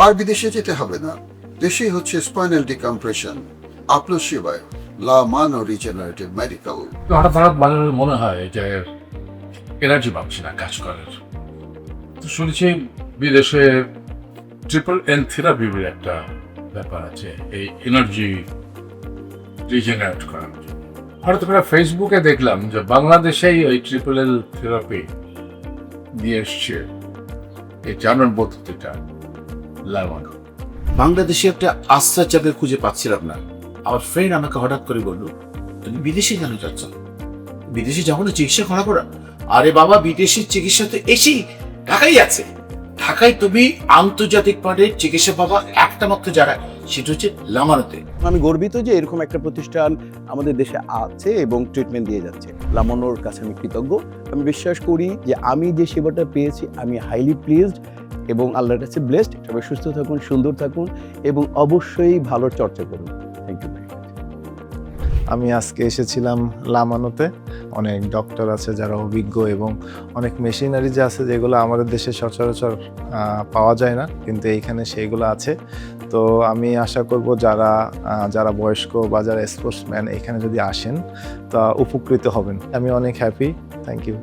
আর বিদেশে যেতে হবে না, দেশেই হচ্ছে স্পাইনাল ডিকম্প্রেশন আপনার সেবায় লা মানো রিজেনারেটিভ মেডিকেল। হঠাৎ হঠাৎ মাঝে মাঝে মনে হয় যে এনার্জি পাচ্ছি না কাজ করার। তো শুনেছি বিদেশে ট্রিপল এন থেরাপি একটা ব্যাপার আছে, এই এনার্জি রিজেনারেট করার। হঠাৎ করে ফেসবুকে দেখলাম যে বাংলাদেশেই ওই ট্রিপল এল থেরাপি দিয়ে এসছে, এই জার্মান পদ্ধতিটা লামানো। বাংলাদেশে একটা আশ্রয় চাপে খুঁজে পাচ্ছিলাম না। আমার ফ্রেন্ড আমাকে হঠাৎ করে বললো, তুমি বিদেশে কেন যাচ্ছ? বিদেশে যাবো না চিকিৎসা করাবো না? আরে বাবা, বিদেশের চিকিৎসা তো এসেই ঢাকাই আছে। ঢাকায় তুমি আন্তর্জাতিক মানের চিকিৎসা পাবা একটা মাত্র জায়গায়, সেটা হচ্ছে লামানোতে। আমি গর্বিত যে এরকম একটা প্রতিষ্ঠান আমাদের দেশে আছে এবং ট্রিটমেন্ট দিয়ে যাচ্ছে। লামানোর কাছে আমি কৃতজ্ঞ। আমি বিশ্বাস করি যে আমি যে সেবাটা পেয়েছি আমি হাইলি প্লিজড এবং আল্লাহর কাছে ব্লেসড। সবাই সুস্থ থাকুন, সুন্দর থাকুন এবং অবশ্যই ভালোর চর্চা করুন। Thank you. আমি আজকে এসেছিলাম লামানোতে। অনেক ডক্টর আছে যারা অভিজ্ঞ এবং অনেক মেশিনারি যে আছে যেগুলো আমাদের দেশে সচরাচর পাওয়া যায় না, কিন্তু এইখানে সেইগুলো আছে। তো আমি আশা করব যারা বয়স্ক বা যারা স্পোর্টসম্যান এখানে যদি আসেন তা উপকৃত হবেন। আমি অনেক হ্যাপি। Thank you.